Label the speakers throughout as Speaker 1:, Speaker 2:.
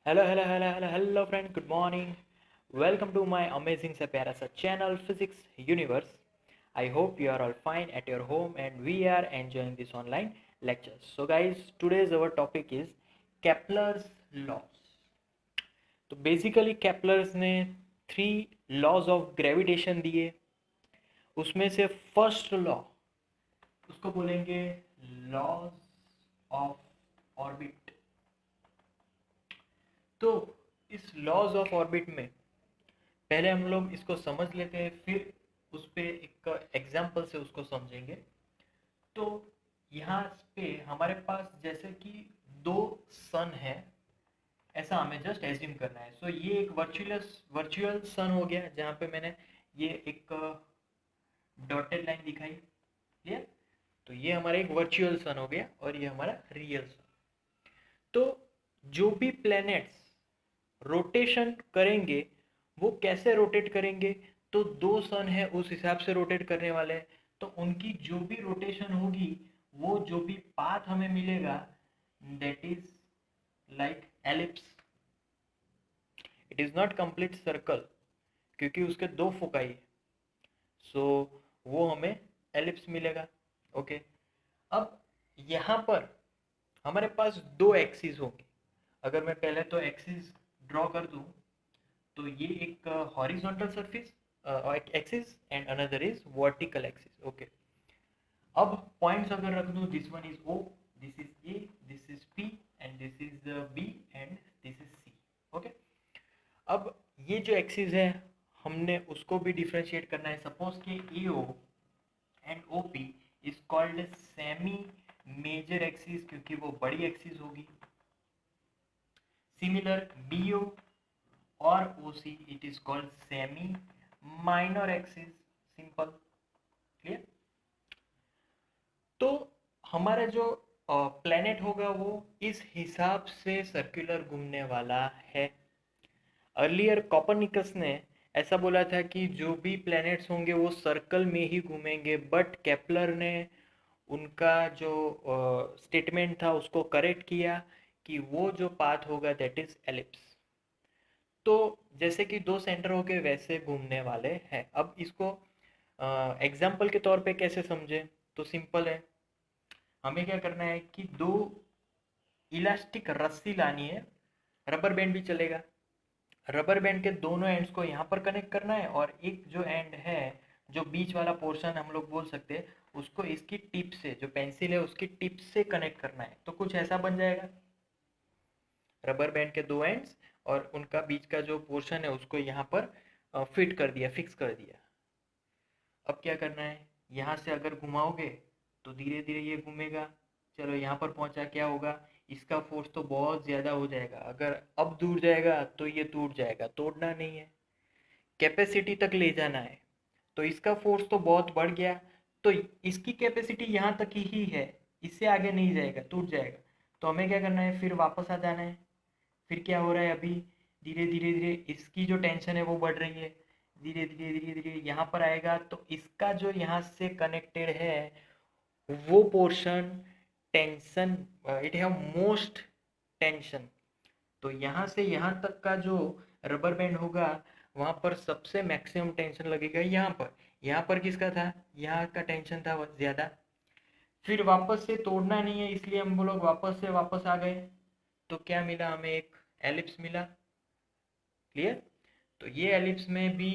Speaker 1: Hello friends, good morning. Welcome to my amazing sa pyara sa channel Physics Universe. I hope you are all fine at your home and we are enjoying this online lectures. So guys, today's our topic is Kepler's laws. तो basically Kepler's ने 3 laws of gravitation दिए, उसमें से first law उसको बोलेंगे laws of orbit. तो इस laws of orbit में पहले हम लोग इसको समझ लेते हैं, फिर उस पे एक एग्जाम्पल से उसको समझेंगे। तो यहाँ पे हमारे पास जैसे कि दो सन है, ऐसा हमें जस्ट एज्यूम करना है। सो ये एक वर्चुअल सन हो गया, जहाँ पे मैंने ये एक डॉटेड लाइन दिखाई, क्लियर। तो ये हमारा एक वर्चुअल सन हो गया और ये हमारा रियल सन। तो जो भी प्लैनेट्स रोटेशन करेंगे वो कैसे रोटेट करेंगे, तो दो सन है उस हिसाब से रोटेट करने वाले हैं। तो उनकी जो भी रोटेशन होगी, वो जो भी पाथ हमें मिलेगा, that is like ellipse. It is not complete circle क्योंकि उसके दो फोकाई है, सो वो हमें एलिप्स मिलेगा। ओके, अब यहाँ पर हमारे पास दो एक्सिस होंगे। अगर मैं पहले तो एक्सिस ड्रॉ कर दूं, तो ये एक horizontal surface axis and another is vertical axis. Okay, अब पॉइंट्स अगर रख दूं, this one is O, this is A, this is P and this is B and this is C. Okay, अब ये जो एक्सिस है हमने उसको भी डिफरेंशिएट करना है। सपोज कि A O and O P is called semi major axis क्योंकि वो बड़ी एक्सिस होगी। सिमिलर बी ओ और OC it is called semi minor axis, simple, clear. तो हमारा जो प्लेनेट होगा वो इस हिसाब से सर्कुलर घूमने वाला है। अर्लियर कॉपरनिकस ने ऐसा बोला था कि जो भी प्लैनेट्स होंगे वो सर्कल में ही घूमेंगे, बट केपलर ने उनका जो स्टेटमेंट था उसको करेक्ट किया कि वो जो पाथ होगा दैट इज एलिप्स। तो जैसे कि दो सेंटर हो के वैसे घूमने वाले हैं। अब इसको एग्जाम्पल के तौर पे कैसे समझे, तो सिंपल है। हमें क्या करना है कि दो इलास्टिक रस्सी लानी है, रबर बैंड भी चलेगा। रबर बैंड के दोनों एंड्स को यहाँ पर कनेक्ट करना है और एक जो एंड है, जो बीच वाला पोर्शन हम लोग बोल सकते हैं, उसको इसकी टिप से, जो पेंसिल है उसकी टिप से कनेक्ट करना है। तो कुछ ऐसा बन जाएगा, रबर बैंड के दो एंड्स और उनका बीच का जो पोर्शन है उसको यहाँ पर फिट कर दिया, फिक्स कर दिया। अब क्या करना है, यहाँ से अगर घुमाओगे तो धीरे धीरे ये घूमेगा। चलो यहाँ पर पहुँचा, क्या होगा, इसका फोर्स तो बहुत ज़्यादा हो जाएगा। अगर अब दूर जाएगा तो ये टूट जाएगा, तोड़ना नहीं है, कैपेसिटी तक ले जाना है। तो इसका फोर्स तो बहुत बढ़ गया, तो इसकी कैपेसिटी यहाँ तक ही है, इससे आगे नहीं जाएगा, टूट जाएगा। तो हमें क्या करना है, फिर वापस आ जाना है। फिर क्या हो रहा है, अभी धीरे धीरे धीरे इसकी जो टेंशन है वो बढ़ रही है। धीरे धीरे धीरे धीरे यहाँ पर आएगा तो इसका जो यहाँ से कनेक्टेड है वो portion tension, it have most tension. तो यहाँ से यहाँ तक का जो रबर बैंड होगा वहाँ पर सबसे मैक्सिमम टेंशन लगेगा यहाँ पर। यहाँ पर किसका था, यहाँ का टेंशन था ज़्यादा। फिर वापस से तोड़ना नहीं है, इसलिए हम लोग वापस आ गए। तो क्या मिला हमें, एक एलिप्स मिला, क्लियर। तो ये एलिप्स में भी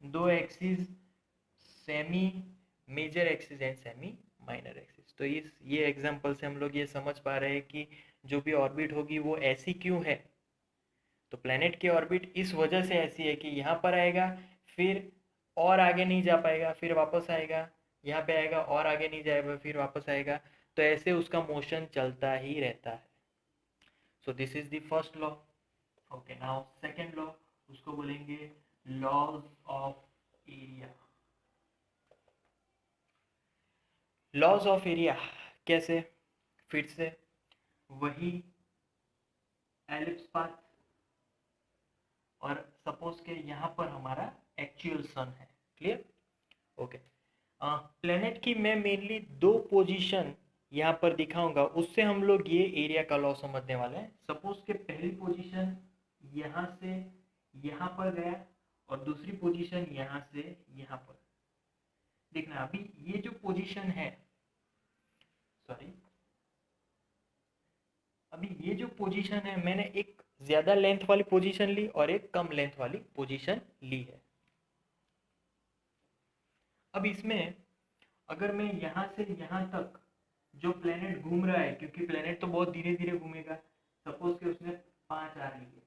Speaker 1: दो axis, semi major axis and semi minor axis. तो इस ये एग्जांपल से हम लोग ये समझ पा रहे हैं कि जो भी ऑर्बिट होगी वो ऐसी क्यों है। तो प्लेनेट की ऑर्बिट इस वजह से ऐसी है कि यहाँ पर आएगा, फिर और आगे नहीं जा पाएगा, फिर वापस आएगा, यहाँ पे आएगा और आगे नहीं जाएगा, फिर वापस आएगा। तो ऐसे उसका मोशन चलता ही रहता है। So this is the first law. Okay, now second law, उसको बोलेंगे laws of area. Laws of area कैसे, फिर से वही एलिप्स पाथ, और सपोज के यहाँ पर हमारा एक्चुअल सन है, क्लियर। ओके, प्लेनेट की मैं मेनली दो पोजीशन यहाँ पर दिखाऊंगा, उससे हम लोग ये एरिया का लॉ समझने वाले हैं। सपोज के पहली पोजीशन यहाँ से यहाँ पर गया और दूसरी पोजीशन यहाँ से यहाँ पर। देखना अभी ये जो पोजीशन है, सॉरी, अभी ये जो पोजीशन है मैंने एक ज्यादा लेंथ वाली पोजीशन ली और एक कम लेंथ वाली पोजीशन ली है। अब इसमें अगर मैं यहाँ से यहाँ तक जो प्लेनेट घूम रहा है, क्योंकि प्लेनेट तो बहुत धीरे धीरे घूमेगा, सपोज कि उसने 5 आवर लिए,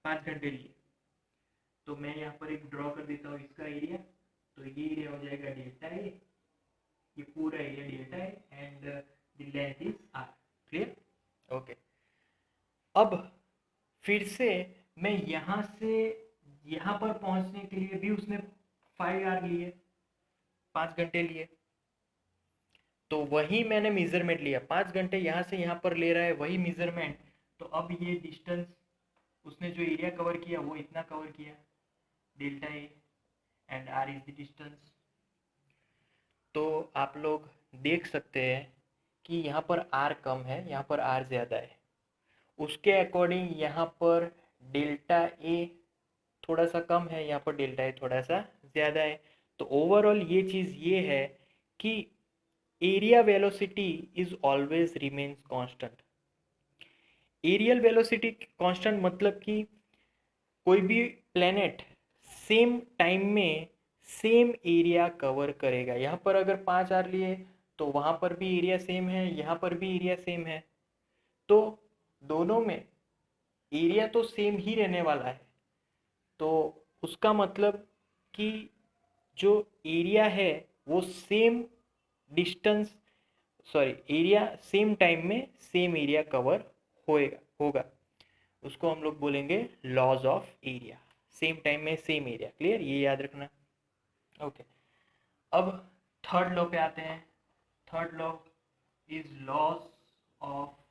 Speaker 1: 5 घंटे लिए, तो मैं यहाँ पर एक ड्रॉ कर देता हूँ इसका एरिया। तो ये एरिया हो जाएगा डेल्टा ए, ये पूरा area delta A and the length is R. Clear? Okay. अब फिर से मैं यहाँ से यहाँ पर पहुँचने के लिए भी उसने 5 आवर लिए, 5 घंटे लिए, तो वही मैंने मेजरमेंट लिया। 5 घंटे यहाँ से यहाँ पर ले रहा है वही मेजरमेंट। तो अब ये डिस्टेंस उसने जो एरिया कवर किया वो इतना कवर किया, delta A and R is the distance. तो आप लोग देख सकते हैं कि यहाँ पर आर कम है, यहाँ पर आर ज़्यादा है। उसके अकॉर्डिंग यहाँ पर डेल्टा ए थोड़ा सा कम है, यहाँ पर डेल्टा ए थोड़ा सा ज़्यादा है। तो ओवरऑल ये चीज़ ये है कि area velocity is always remains constant. Areal velocity constant मतलब कि कोई भी प्लेनेट सेम टाइम में सेम एरिया कवर करेगा। यहाँ पर अगर 5 आवर लिए तो वहाँ पर भी एरिया सेम है, यहाँ पर भी एरिया सेम है, तो दोनों में एरिया तो सेम ही रहने वाला है। तो उसका मतलब कि जो एरिया है वो same distance, sorry, area same time में सेम एरिया कवर होगा। उसको हम लोग बोलेंगे laws of area, same time में सेम एरिया। क्लियर? ये याद रखना। ओके। अब थर्ड लॉ पे आते हैं। Third law is laws of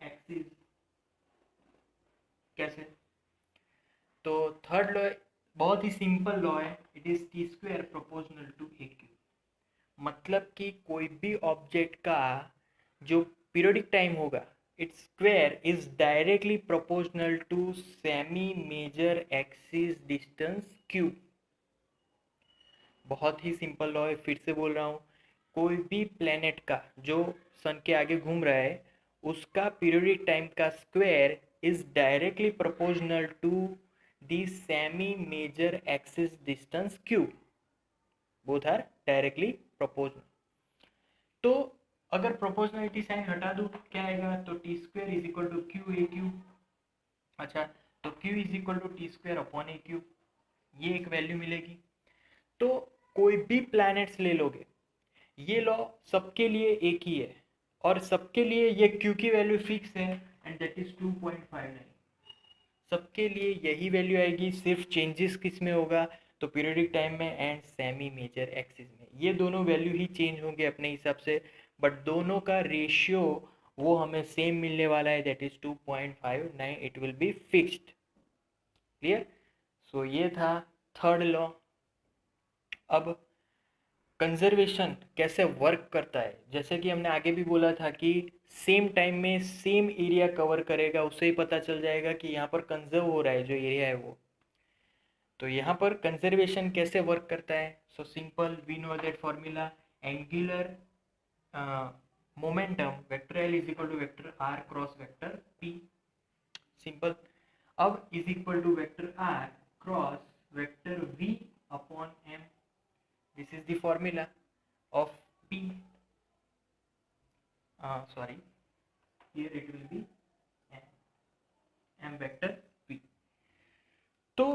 Speaker 1: axis. कैसे? तो थर्ड लॉ बहुत ही सिंपल लॉ है, it is T square proportional to A cube. मतलब कि कोई भी ऑब्जेक्ट का जो पीरियोडिक टाइम होगा, it's square is directly proportional to semi major axis distance cube. बहुत ही सिंपल लॉ है, फिर से बोल रहा हूँ। कोई भी प्लेनेट का जो सन के आगे घूम रहा है उसका पीरियोडिक टाइम का square is directly proportional to the semi major axis distance cube. Both are directly proportional. तो अगर प्रोपोर्शनलिटी साइन हटा दूँ क्या आएगा? तो T square is equal to Q A cube. अच्छा, तो Q is equal to T square upon A cube, ये एक वैल्यू मिलेगी। तो कोई भी प्लैनेट्स ले लोगे, ये लॉ सबके लिए एक ही है और सबके लिए ये क्यू की वैल्यू फिक्स है एंड दैट इज 2.59। सबके लिए यही वैल्यू आएगी, सिर्फ चेंजेस किस में होगा? तो पीरियोडिक टाइम में एंड सेमी मेजर एक्सिस में। ये दोनों वैल्यू ही चेंज होंगे अपने हिसाब से, बट दोनों का रेशियो वो हमें सेम मिलने वाला है, that is 2.59। It will be fixed. Clear? So ये था थर्ड लॉ। अब कंजर्वेशन कैसे वर्क करता है, जैसे कि हमने आगे भी बोला था कि सेम टाइम में सेम एरिया कवर करेगा, उससे ही पता चल जाएगा कि यहाँ पर कंजर्व हो रहा है जो एरिया है वो। तो यहाँ पर कंजर्वेशन कैसे वर्क करता है? So simple, we know that formula, angular momentum vector L is equal to vector R cross vector P. Simple. अब is equal to vector R cross vector V upon M. This is the formula of P. Sorry, here it will be M vector P. तो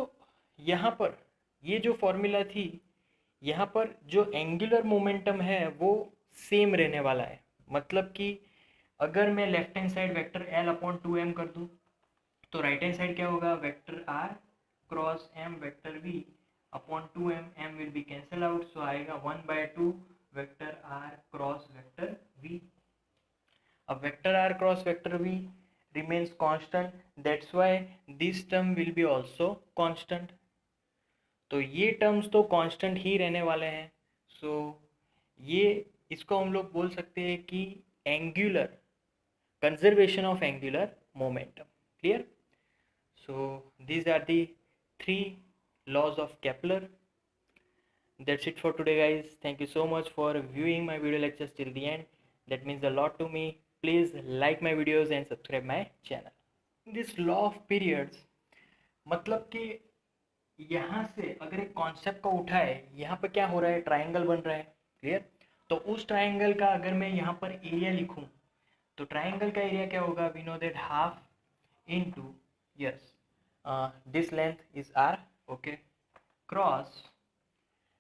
Speaker 1: यहाँ पर ये जो formula थी, यहाँ पर जो एंगुलर मोमेंटम है वो सेम रहने वाला है। मतलब कि अगर मैं left hand side vector L upon 2m कर दूँ तो राइट हैंड साइड क्या होगा? Vector R cross M vector V upon 2m, m will be cancel out, so आएगा 1/2 vector r cross vector v। अब vector r cross vector v remains constant, that's why this term will be also constant। तो ये terms तो constant ही रहने वाले हैं। सो ये इसको हम लोग बोल सकते हैं कि angular conservation of angular momentum. Clear? So these are the 3 laws of Kepler. That's it for today, guys. Thank you so much for viewing my video lectures till the end. That means a lot to me. Please like my videos and subscribe my channel. This law of periods मतलब कि यहाँ से अगर एक concept को उठाए, यहाँ पर क्या हो रहा है, ट्राइंगल बन रहा है। क्लियर? तो उस ट्राइंगल का अगर मैं यहाँ पर एरिया लिखूँ तो ट्राइंगल का एरिया क्या होगा? We know that half into, yes, this length is R, okay, cross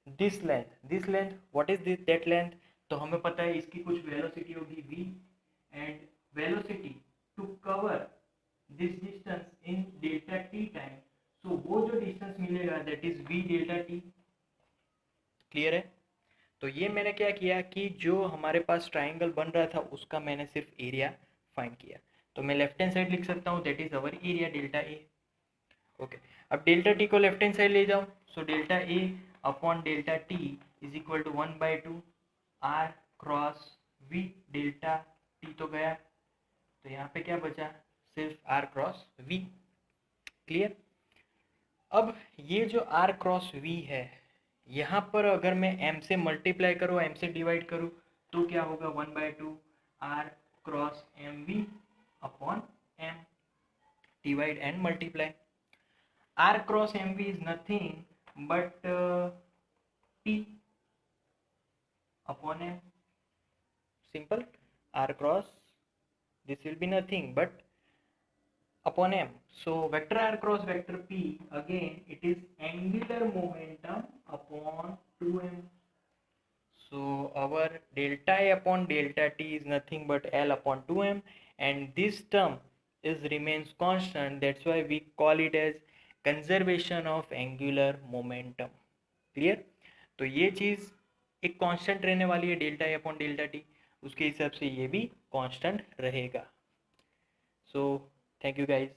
Speaker 1: this length, what is this that length? तो हमें पता है इसकी कुछ वेलोसिटी होगी v, and velocity to cover this distance in delta T time, so वो जो distance मिलेगा that is v delta T. Clear है? तो ये मैंने क्या किया कि जो हमारे पास ट्राइंगल बन रहा था उसका मैंने सिर्फ एरिया फाइंड किया। तो मैं लेफ्ट हैंड साइड लिख सकता हूँ, that is our area delta A. Okay, अब डेल्टा टी को लेफ्ट हैंड साइड ले जाओ, so delta A upon delta T is equal to 1/2 R cross V. Delta T तो गया, तो यहाँ पे क्या बचा? सिर्फ आर क्रॉस वी। क्लियर? अब ये जो आर क्रॉस वी है, यहाँ पर अगर मैं एम से मल्टीप्लाई करूँ, एम से डिवाइड करूँ, तो क्या होगा? 1/2 R cross M V upon M, divide and multiply. R cross MV is nothing but T upon M. Simple. R cross, this will be nothing but upon M. So vector R cross vector P, again it is angular momentum upon 2M. So our delta A upon delta T is nothing but L upon 2M, and this term is remains constant. That's why we call it as conservation of angular momentum. Clear? तो ये चीज़ एक constant रहने वाली है, delta A upon delta T, उसके हिसाब से ये भी कांस्टेंट रहेगा। So thank you guys.